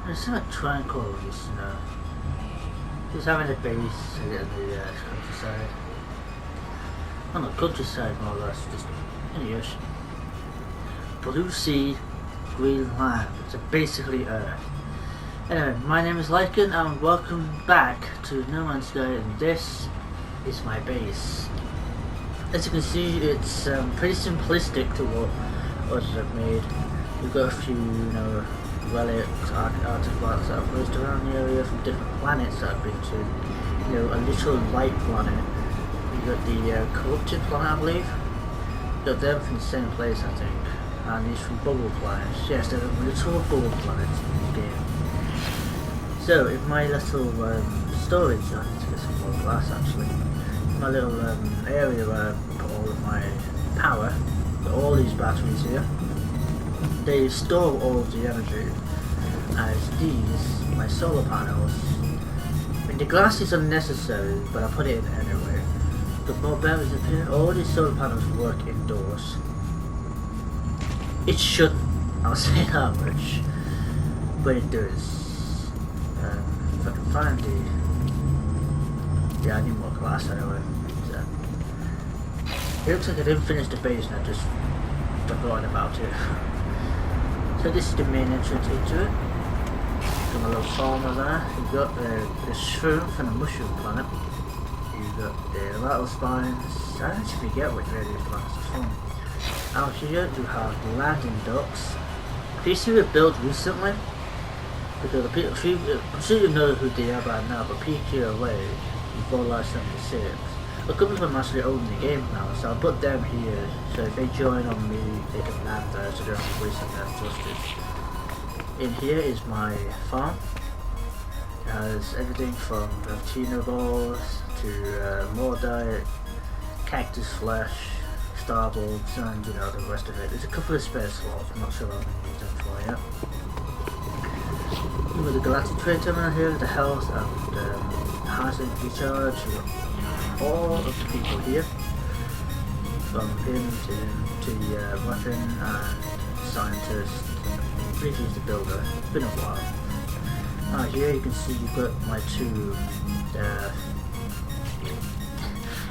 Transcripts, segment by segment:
It's not tranquil, just just having a base in the countryside. On the countryside, more or less, just in the ocean. Blue sea, green land. It's basically Earth. Anyway, my name is Lycan and welcome back to No Man's Sky, and this is my base. As you can see, it's pretty simplistic to what others have made. We've got a few, relics, artifacts that are placed around the area from different planets that I've been to. A little light planet. We've got the corrupted planet, I believe. We've got them from the same place, I think. And these from bubble planets. Yes, they're little bubble planets in this game. So, in my little storage, I need to get some more glass actually. My little area where I put all of my power, got all these batteries here. They store all of the energy as these, my solar panels. I mean, the glass is unnecessary, but I put it in anyway. The more batteries appear, all these solar panels work indoors. It shouldn't, I'll say that much, but it does. If I can find yeah, I need more glass anyway. So, it looks like I didn't finish the base and I just forgot about it. So this is the main entrance into it. Got my little farmer there. You've got the shrimp and the mushroom planet. You've got the rattle spines. I actually forget which various planets are from. Out here you have the landing docks. These two were built recently. Because the people, I'm sure you know who they are by now, but PQOA, before last 76. A couple of them actually own the game now, so I'll put them here, so if they join on me, they can land there, so they don't have to waste their justice. In here is my farm. It has everything from Tino balls to Mordite, cactus flesh, star bulbs, and the rest of it. There's a couple of spare slots, I'm not sure how many use them for yet. With the galactic trade terminal here, the health and hazard recharge. All of the people here, from him to the weapon and scientist, briefly the builder. It's been a while. Here you can see you've got my two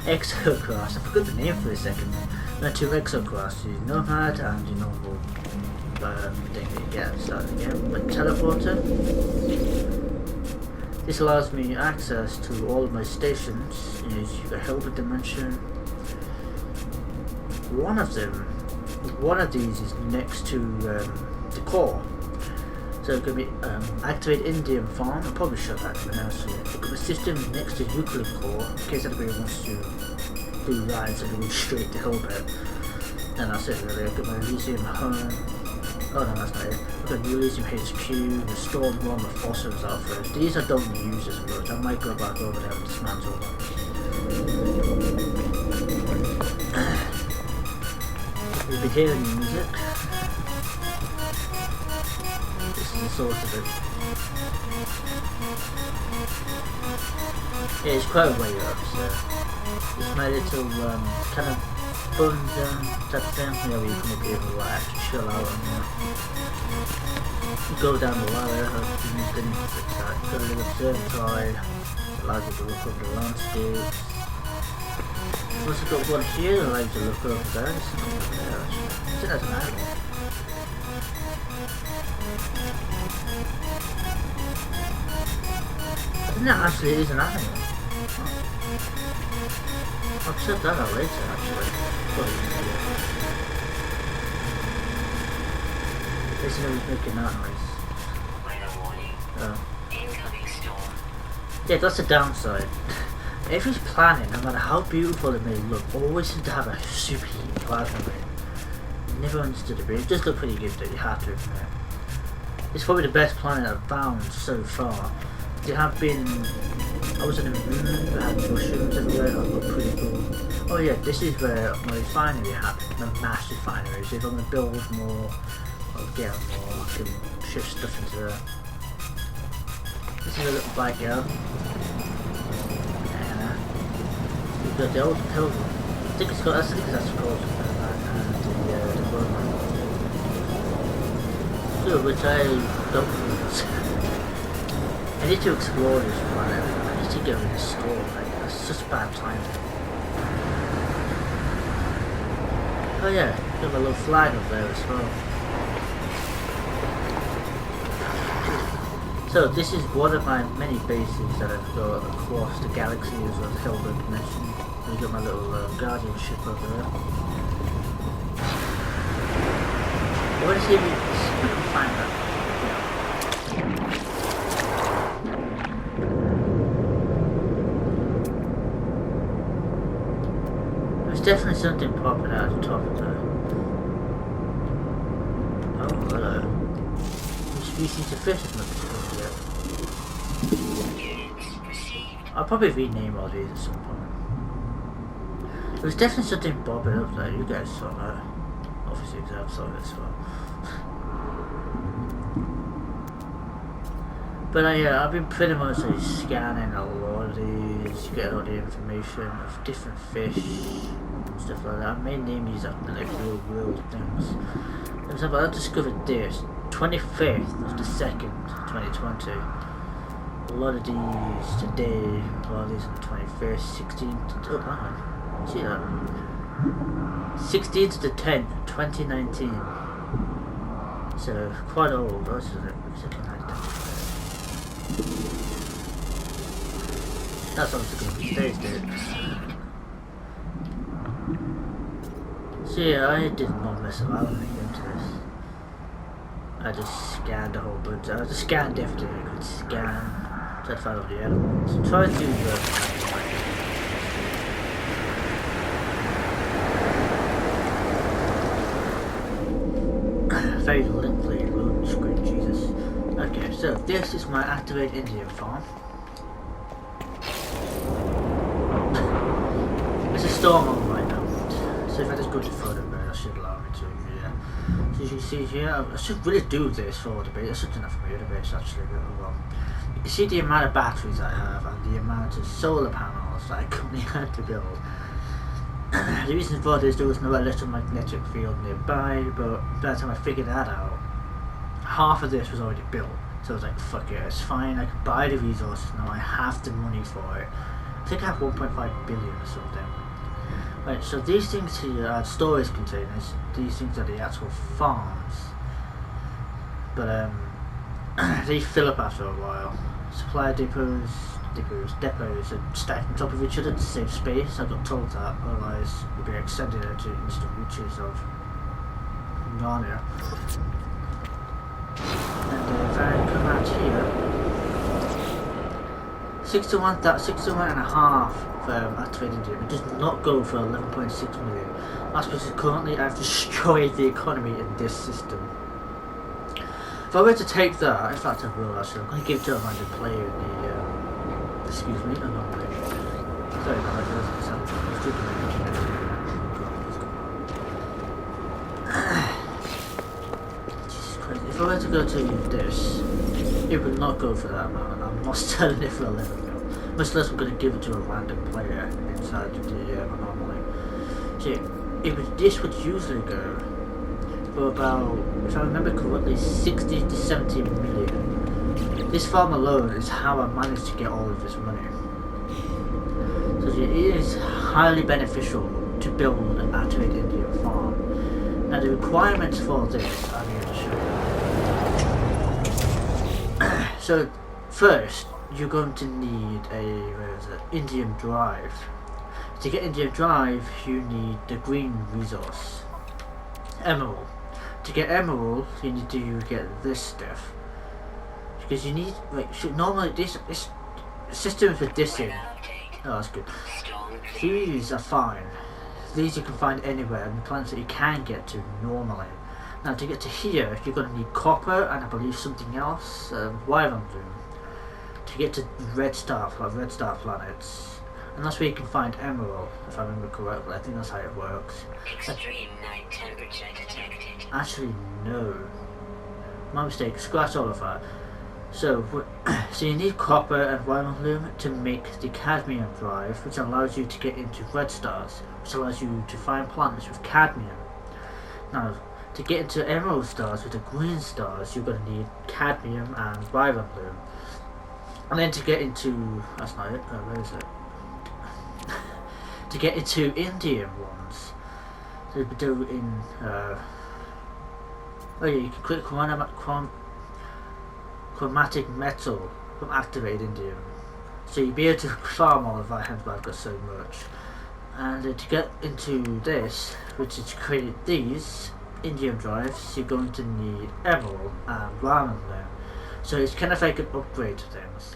exocraft. I forgot the name for a second. My two exocrafts, the Nomad and the normal thing that you get starting again. My teleporter. This allows me access to all of my stations. You've got Hilbert Dimension. One of these is next to the core. So it could be activate Indian farm. I'll probably show that to now. So it could be a system next to Euclid core in case anybody wants to do rides and go straight to Hilbert. And that's it really. I've got my Elysium home. Oh no, that's not it. I've got New Elysium HQ, the Storm One with fossils out first. These I don't use as much. I might go back over there and dismantle them. You'll be hearing the music. This is the source of it. Yeah, it's quite a way up, so it's my little kind of fun type of thing, where you can be able to relax, chill out and go down the ladder. I've been got a little observatory, allows you to look over the landscape. I've also got one here that allows you to look over there. There's something over there actually. I think that's an animal. I think that actually is an animal. I'll check that out later actually. Listen to me making that noise. Incoming storm. Yeah, that's the downside. Every planet, no matter how beautiful it may look, always seems to have a superheated plasma ring. Never understood it, but it does look pretty good though, you have to admit. It's probably the best planet I've found so far. There have been, I was on the moon that had mushrooms everywhere, that looked pretty cool. Oh yeah, this is where my refinery happened, my mass refinery. So if I'm going to build more, or get more, I can shift stuff into there. This is a little backyard. Yeah. We've got the old pilgrim. I think it's called, I think that's called the Roman. So, which I don't else. I need to explore this planet. I need to go in the store. Like, that's just bad timing. Oh yeah, you have a little flag up there as well. So this is one of my many bases that I've got across the galaxy as well as Hellberg mentioned. I've got my little guardian ship over there. I want to see if we can find that. There's definitely something popping out of the top of there. Oh, hello. New species of fish have not discovered yet. I'll probably rename all these at some point. There's definitely something popping up there. You guys saw that. Obviously, because I saw it as well. But I've been pretty much scanning a lot of these, getting all the information of different fish and stuff like that. I may name these after like real world things. For example, I discovered this 25th of the 2nd, 2020. A lot of these today, a lot of these on the 21st, 16th, oh man, see that? 16th to the 10th, 2019. So, quite old, that's it. That's obviously going to be today's date. So yeah, I did not mess around when I came to this. I just scanned a whole bunch. I just scanned everything I could scan. So I found all the animals. Tried to very literally loading screen, Jesus. Okay, so this is my activated Indian farm. There's a storm on right now. So if I just go to photo mode, I should allow me to, yeah. So as you can see here, I should really do this for the base. That's such enough for me, the base actually. You can see the amount of batteries I have and the amount of solar panels that I currently had to build. The reason for this, there was no electromagnetic field nearby, but by the time I figured that out, half of this was already built. So I was like, fuck it, it's fine, I can buy the resources now, I have the money for it. I think I have 1.5 billion or something. Right, so these things here are storage containers, these things are the actual farms. But they fill up after a while. Supply depots are stacked on top of each other to save space. I got told that, otherwise we'd be extending it to instant reaches of Narnia. And if I come out here, 61 and a half activated it. It does not go for 11.6 million. That's because currently I've destroyed the economy in this system. If I were to take that, in fact I will actually, I'm going to give it to a random player in the, excuse me, anomaly. Sorry about that, it doesn't sound Jesus Christ, if I were to go to this, it would not go for that amount, and I'm not selling it for 11 mil. Much less I'm going to give it to a random player inside the anomaly. See, this would usually go for about, if I remember correctly, 60 to 70 million. This farm alone is how I managed to get all of this money. So it is highly beneficial to build an activated Indian farm. Now the requirements for this, I'm going to show you. So first, you're going to need a Indium drive. To get Indium drive, you need the green resource, emerald. To get emerald, you need to get this stuff. Because you need, like, normally this systems with this in. Oh, that's good. These are fine. These you can find anywhere, and planets that you can get to normally. Now, to get to here, you're going to need copper and I believe something else. Wire on them. To get to red star planets, and that's where you can find emerald, if I remember correctly. I think that's how it works. Extreme night temperature detected. Actually, no. My mistake. Scratch all of that. So you need copper and Wyoming to make the cadmium drive, which allows you to get into red stars, which allows you to find planets with cadmium. Now, To get into emerald stars with the green stars, you're going to need cadmium and viburnum. And then to get into, that's not it, where is it? To get into indium ones, so you do in, oh yeah, you can click chromatic metal from activated indium. So you'll be able to farm all of that, hence why I've got so much. And to get into this, which is to create these indium drives, you're going to need emerald and ramen there. So it's kind of like an upgrade to things.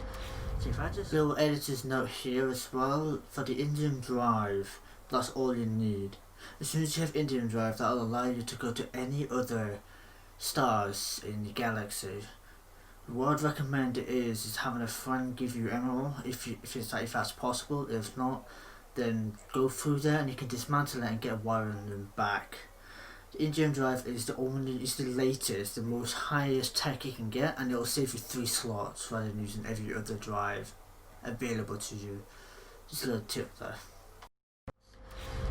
So if I just little editor's note here as well, for the indium drive, that's all you need. As soon as you have indium drive, that will allow you to go to any other stars in the galaxy. What I'd recommend is having a friend give you emerald if that's possible. If not, then go through there and you can dismantle it and get a wire in them back. The indium drive is the latest, the most highest tech you can get, and it will save you 3 slots rather than using every other drive available to you. Just a little tip there.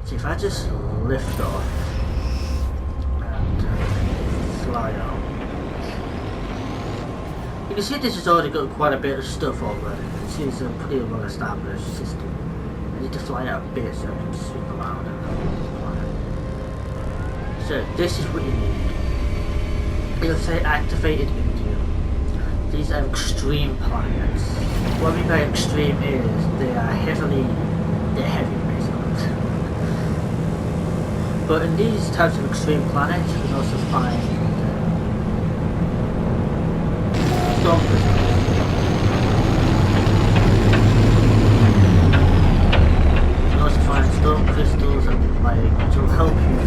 So if I just lift off and fly out, you can see this has already got quite a bit of stuff already. You can see it's a pretty well established system. I need to fly out a bit so I can swing around and fly. So this is what you need. It'll say activated indium. These are extreme planets. What I mean by extreme is they're heavy basically. But in these types of extreme planets you can also find storm crystals. You can also find storm crystals and which will help you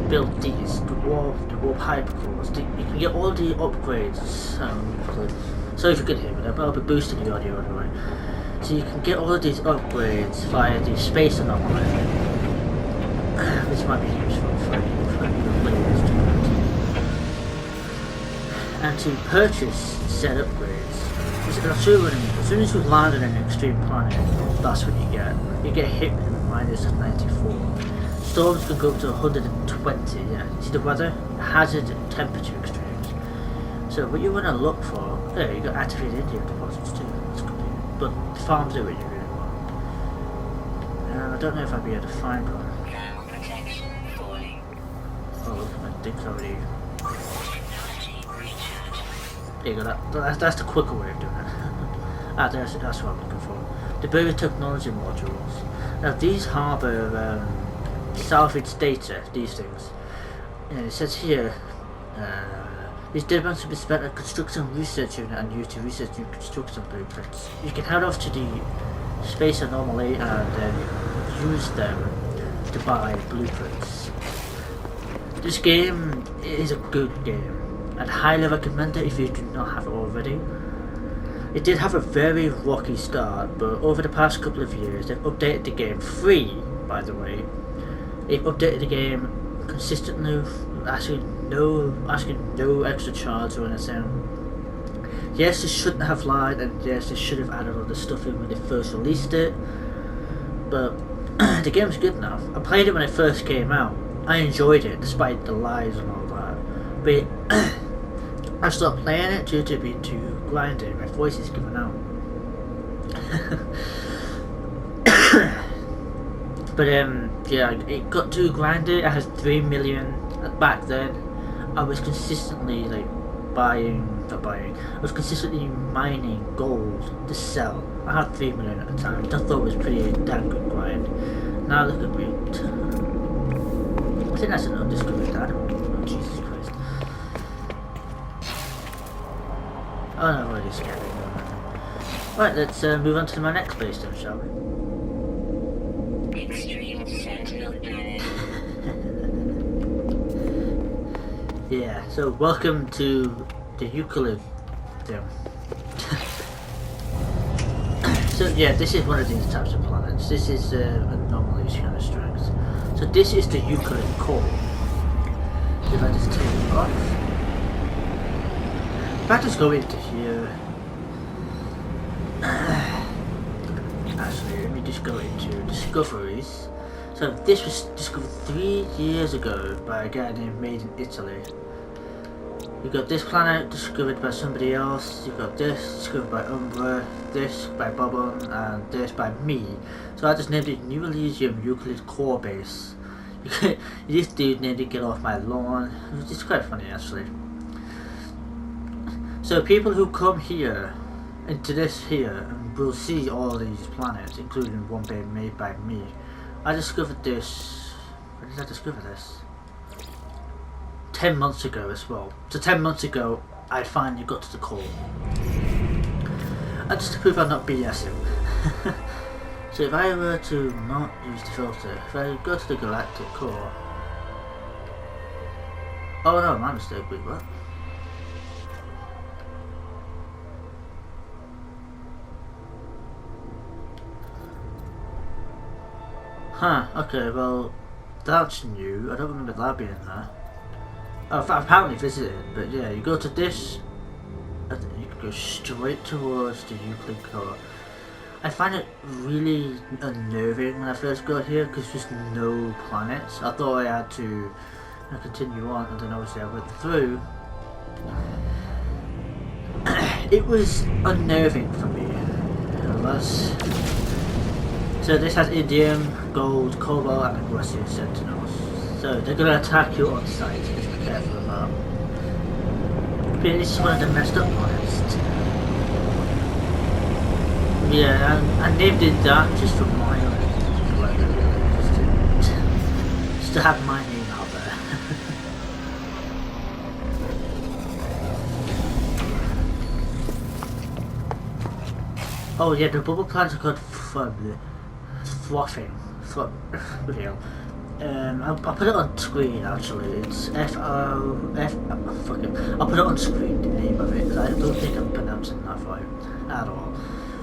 build these, the warp hypercores. You can get all the upgrades. Sorry if you could hear me there, but I'll be boosting the audio anyway. So you can get all of these upgrades via the space anomaly, which might be useful for players to do. And to purchase said upgrades, I'll show you what I mean. As soon as you land on an extreme planet, that's what you get. You get hit with -94. Storms can go up to 120, yeah. See the weather? Hazard and temperature extremes. So what you want to look for, you got activated indium deposits too. That's good. But the farms do what you really want. I don't know if I'd be able to find one. Thermal protection falling. Oh, look at my dick's already. Technology recharge. There you go, that's the quicker way of doing it. That's what I'm looking for. The buried technology modules. Now these harbour salvage data, these things. It says here, these data banks will be spent at construction research unit and used to research new construction blueprints. You can head off to the space anomaly and then use them to buy blueprints. This game is a good game. I'd highly recommend it if you do not have it already. It did have a very rocky start, but over the past couple of years they've updated the game free, by the way. They've updated the game consistently, asking no extra charge or anything. Yes, they shouldn't have lied, and yes, they should have added all the stuff in when they first released it. But the game's good now. I played it when it first came out. I enjoyed it, despite the lies and all that. But I stopped playing it due to being too grinding. My voice is giving out. But yeah, it got too grindy. I had 3 million back then. I was consistently I was consistently mining gold to sell. I had 3 million at the time, which I thought was pretty damn good grind. Now look at me. I think that's an undiscovered animal. Oh, Jesus Christ. Oh no, I'm already scared. Right, let's move on to my next base then, shall we? Extreme sentinel planet. Yeah, so welcome to the Euclid thing. So yeah, this is one of these types of planets. This is anomalies kind of strength. So this is the Euclid core. If I just take it off. If I just go into here. Actually, let me just go into discoveries. So this was discovered 3 years ago by a guy named Made in Italy. You got this planet discovered by somebody else, you got this discovered by Umbra, this by Bobon, and this by me. So I just named it New Elysium Euclid Core Base. This dude named it Get Off My Lawn, which is quite funny actually. So people who come here, into this here, will see all these planets, including one being made by me. I discovered this, when did I discover this? 10 months ago as well. So 10 months ago, I finally got to the core. And just to prove I'm not BSing. So if I were to not use the filter, if I go to the galactic core. Oh no, my mistake, wait, what? Huh, okay, well, that's new. I don't remember that being there. I've apparently visited, but yeah, you go to this, and then you can go straight towards the Euclid core. I find it really unnerving when I first got here because there's no planets. I thought I had to continue on, and then obviously I went through. It was unnerving for me. So this has indium, gold, cobalt, and aggressive sentinels. So they're going to attack you on sight. Just be careful of that. But this is one of the messed up planets. Yeah, I named it that just for my own, just to have my name out there. Oh yeah, the bubble plants are called fluffing. I'll put it on screen actually. It's fuck it. I'll put it on screen, the name of it, because I don't think I'm pronouncing that right at all.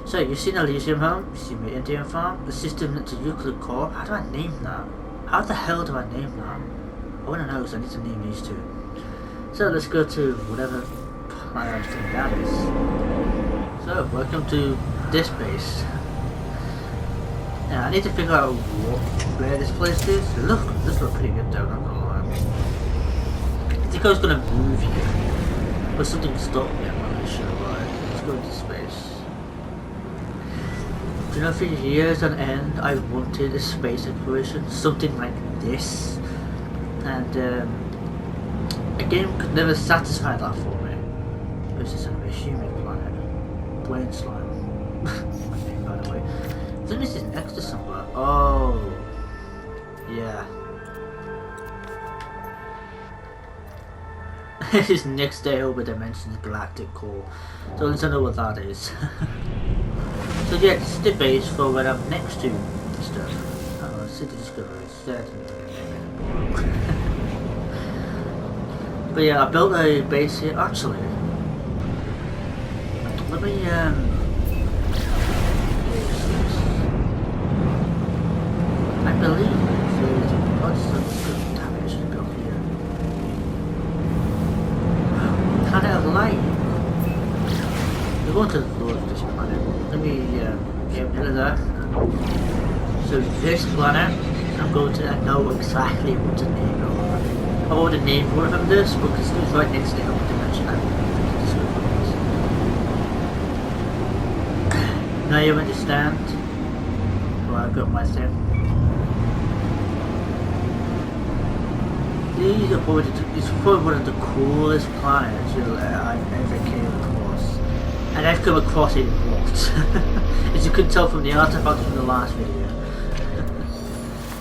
So you've seen Elysium Home, you've seen the Indian Farm, the system to Euclid Core. How do I name that? How the hell do I name that? I want to know, because I need to name these two. So let's go to whatever planet thing that is. So welcome to this base. Now I need to figure out where this place is. This looks pretty good though, not gonna lie. I think I was gonna move here, but something stopped me, I'm not really sure why. Let's go into space. Do you know, for years on end I wanted a space exploration, something like this. And a game could never satisfy that for me. This is a human planet. Brain slime. My name, by the way. I think this is next to somewhere. Oh, yeah. This is next to Over Dimensions Galactic Core. So let's know what that is. So yeah, this is the base for where I'm next to stuff. City Discovery. But yeah, I built a base here. Actually, let me I believe there's lots of good damage built here. Planet of Light. We're going to the Lord of this planet. Let me get rid of that. So this planet, I'm going to know exactly what to name it. I would have named one of them this, because it was right next to the other dimension. Now you understand why I got my thing. These are probably, it's probably one of the coolest planets I've ever came across. And I've come across it a lot. As you could tell from the artifacts from the last video.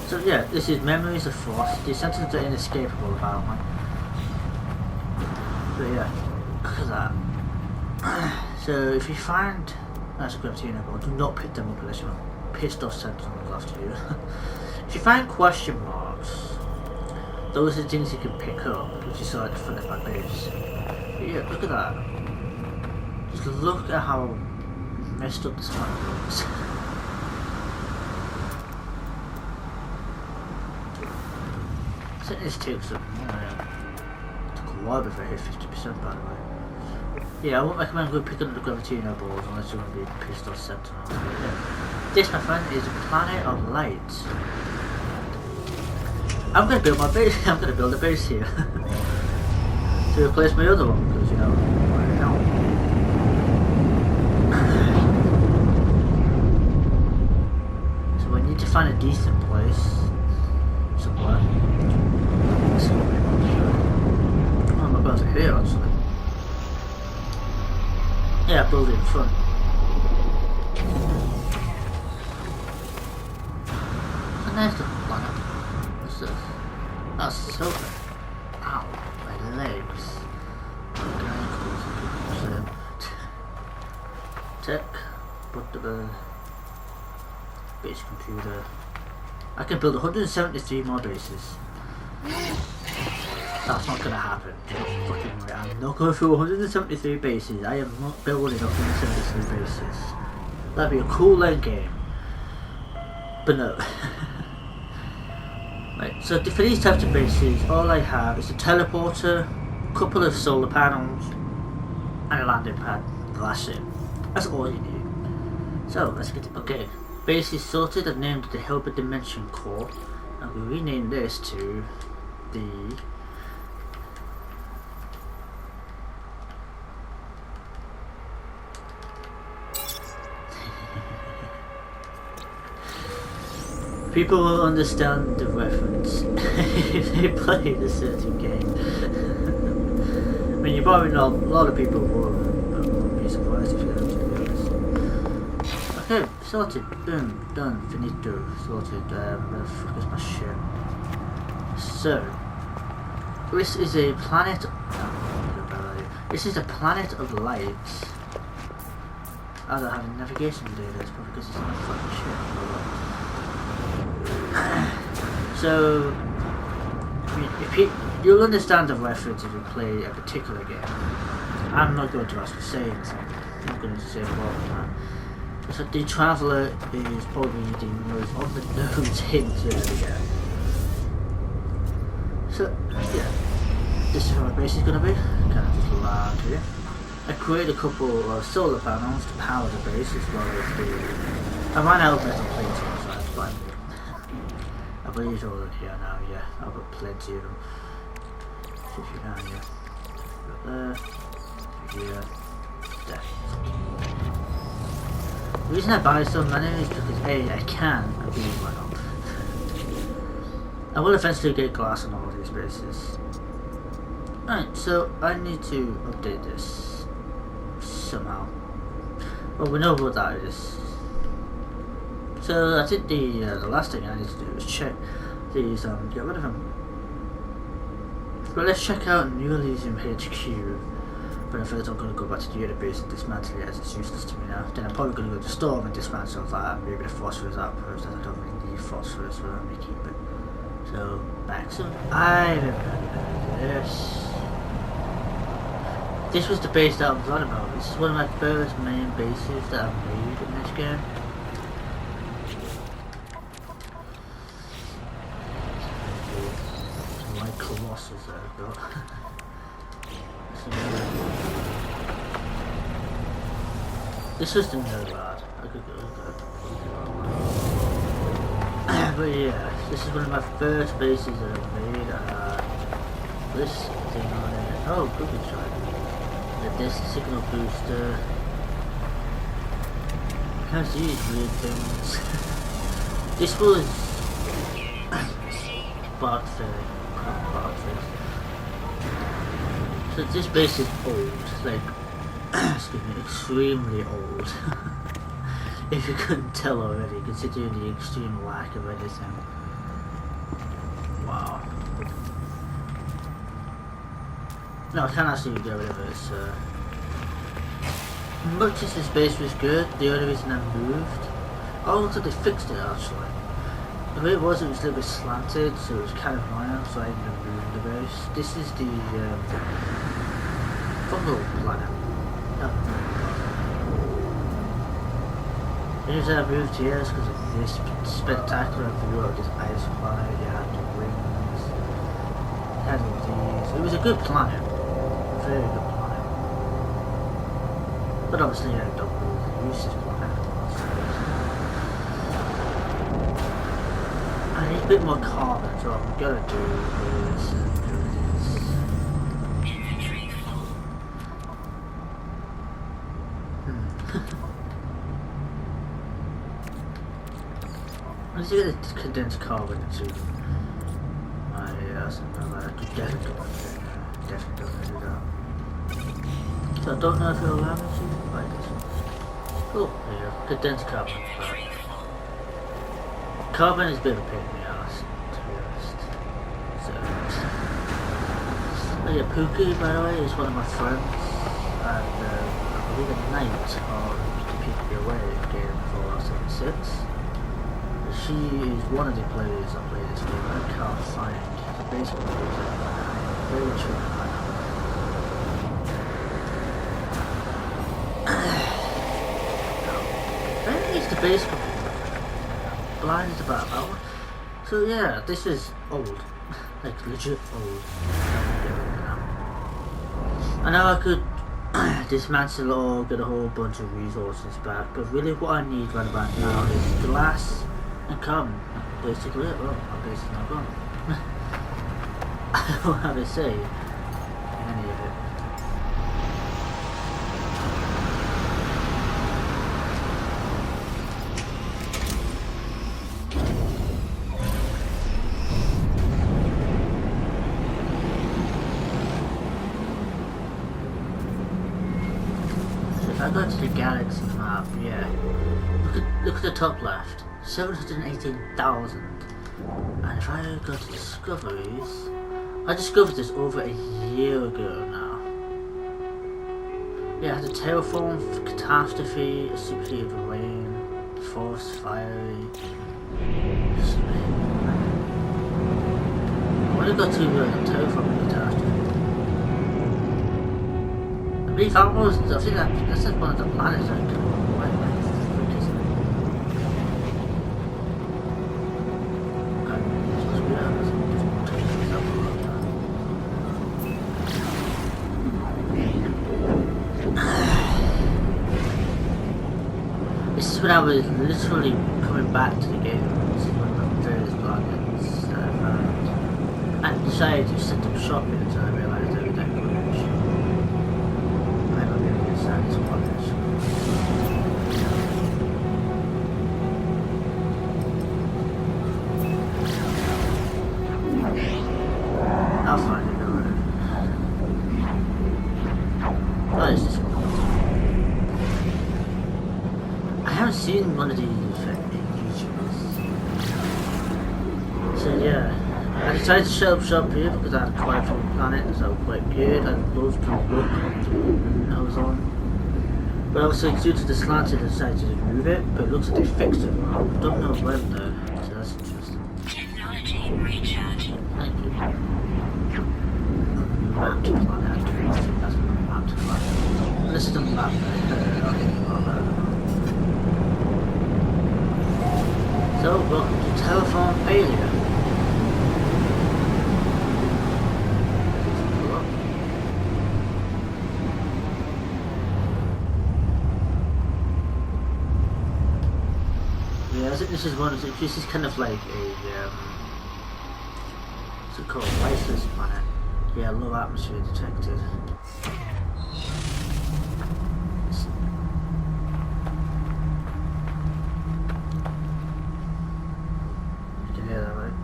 So yeah, this is Memories of Frost. The sentences are inescapable apparently. So yeah, look at that. So if you find that's a Gravitino ball, do not pick them up unless you're pissed off sentinels after you. If you find question marks, those are the things you can pick up, which you saw at the front of my base. But yeah, look at that. Just look at how messed up this planet looks. I think this takes up took a while before I hit 50% by the way. Yeah, I won't recommend going picking up the Gravitino balls unless you're going to be pissed off sentinels. Yeah. This, my friend, is a planet of light. I'm gonna build my base. I'm gonna build a base here to replace my other one because why not? So we need to find a decent place somewhere. Oh, I'm about to here actually. Yeah, build it in front. It's a nice little planet. What's this? That's silver. Ow, my legs. Tech, portable, base computer. I can build 173 more bases. That's not gonna happen. Fucking way. I'm not going through 173 bases. I am not building 173 bases. That'd be a cool end game. But no. Right, so for these types of bases, all I have is a teleporter, a couple of solar panels, and a landing pad. That's it. That's all you need. So let's get it. Okay, base is sorted. I've named it the Hilbert Dimension Core, and we rename this to the people will understand the reference if they play a certain game. I mean, you probably know a lot of people will, but won't be surprised if you don't, to be honest. Okay, sorted, boom, done, finito, sorted. Where the fuck is my shit? So, this is a planet. This is a planet of lights. I don't have any navigation data, it's probably because it's not fucking shit. So, you'll understand the reference if you play a particular game. I'm not going to actually say anything. I'm not going to say more than that. So the Traveller is probably the most on the nose hint of the game. So, yeah. This is where my base is going to be. Kind of just around here. I created a couple of solar panels to power the base as well as the... I ran out of metal plates, so that's fine. I believe all in here now, yeah. I've got plenty of them. Shoot you down here. Got there. Here. There. The reason I buy so many is because A, I can, and B, why not? I will eventually get glass on all of these bases. Alright, so I need to update this somehow. Well, we know what that is. So I think the last thing I need to do is check these, get rid of them. But let's check out New Elysium HQ. But first I'm going to go back to the other base and dismantle it as it's useless to me now. Then I'm probably going to go to the store and dismantle that and maybe the phosphorus outpost as I don't really need phosphorus, but let me keep it. So, back soon. I remember this. This was the base that I was on about. This is one of my first main bases that I've made in this game. Colossus that I've got. This is the Nomad. I could go with that. But yeah, this is one of my first bases that I've made. This thing on it. Oh, Google Shot. This signal booster. How's these weird things? This was bug thing. So this base is old, like, excuse me, extremely old. If you couldn't tell already, considering the extreme lack of anything. Wow. No, I can't actually get rid of it, so... Much as this base was good, the only reason I moved... Oh, looks like they fixed it actually. The way it was a little bit slanted, so it was kind of annoying, so I ended up moving the base. This is the fungal planet. Oh. The reason I moved here is because of this spectacular view of this ice planet. You had the rings, you had all these. It was a good planet, a very good planet. But obviously I don't really use this planet. I bit more carbon, so what I'm gonna do is Inventory full. let's get the condensed carbon into my something like that. Definitely gonna do that. So I don't know if it'll allow me to like this. Oh, there you go. Condensed carbon. Inventory full. Carbon is a bit of a pain in the ass, to be honest. So, oh yeah, Pookie, by the way, is one of my friends, and I believe at night on Keep Me Away game for 76. She is one of the players that play this game. I can't find the baseball players. I'm very sure I think it's the baseball. Blind is about an hour. So yeah, this is old. Like legit old. I know I could dismantle or get a whole bunch of resources back, but really what I need right about now is glass and carbon. Basically it. Well, I'm basically not gone. I don't have a say in any of it. So if I go to the galaxy map, yeah, look at the top left, 718,000. And if I go to discoveries, I discovered this over a year ago now. Yeah, I had a terraform, catastrophe, a superheated rain, force, fiery. I want to go to terraform catastrophe. I believe I think that's just one of the planets I can. Wait, frick is it? Okay, supposed to be out. This is when I was literally coming back to the game. This is one of the various planets that I found. And decided to set up shop here until I realised there was that glitch. I'm not going to get sad as planets. I'll find it already. What is this one? I haven't seen one of these YouTubers. So yeah, I decided to set up shop here because I had quite a few planets that were quite good and loads to look on I was on. But obviously due to the slant I decided to remove it, but it looks like they fixed it now. I don't know when though, so that's interesting. Technology recharging. Thank you. Map to planet, I think that's my map to planet. Unless it doesn't map So, welcome to telephone failure. Yeah, I think this is one of the, this is kind of like a, what's it called, lifeless planet. Yeah, low atmosphere detected. You can hear that, right?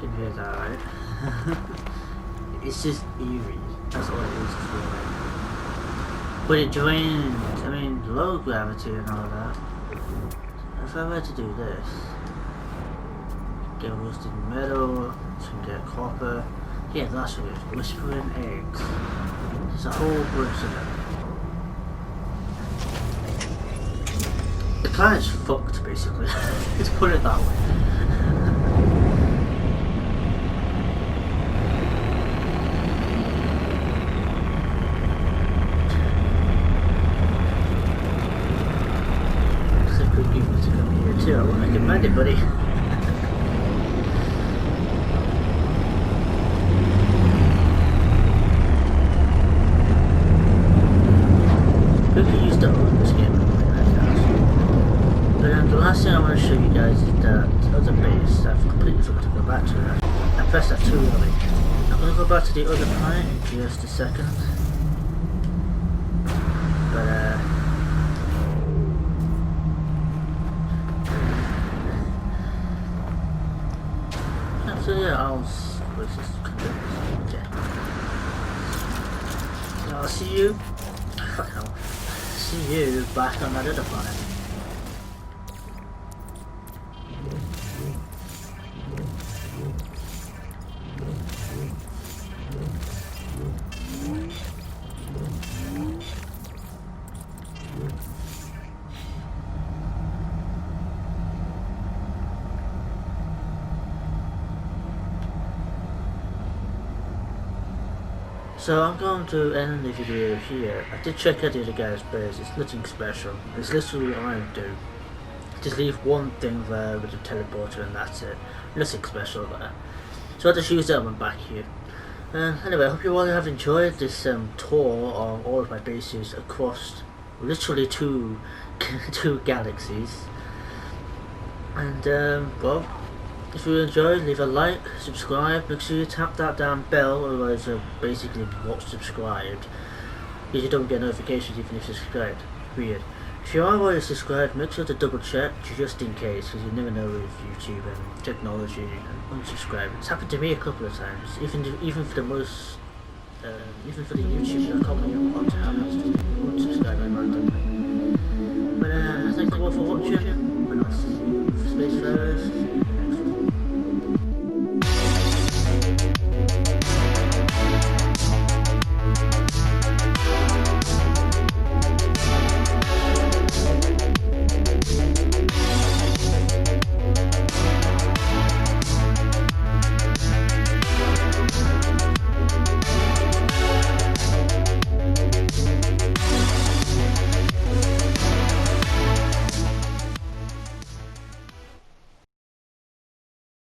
You can hear that, right? It's just eerie. That's all it is to feel like. But it joins, I mean, low gravity and all that. If I were to do this, get roasted metal, some get copper. Yeah, that's what it is. Whispering eggs. There's a whole bunch of them. The planet's fucked, basically. Let's put it that way. Too. I wouldn't recommend it, buddy. show you guys is that other base. I've completely forgot to go back to that. I pressed that too early. I'm gonna go back to the other planet in just a second. But so yeah, I'll see you. Fuck hell. See you back on that other planet. So I'm going to end the video here. I did check out the other guy's base. It's nothing special. It's literally all I do. Just leave one thing there with the teleporter and that's it. Nothing special there. So I just used that one back here. Anyway, I hope you all have enjoyed this tour of all of my bases across literally two galaxies. And well, if you enjoyed, leave a like, subscribe, make sure you tap that damn bell, otherwise you're basically not subscribed. Because you don't get notifications even if you're subscribed. Weird. If you are already subscribed, make sure to double check just in case, because you never know with YouTube and technology and unsubscribe. It's happened to me a couple of times, even for the most, even for the YouTube that comment you want to have unsubscribe randomly. But thank you all for watching, and I'll see you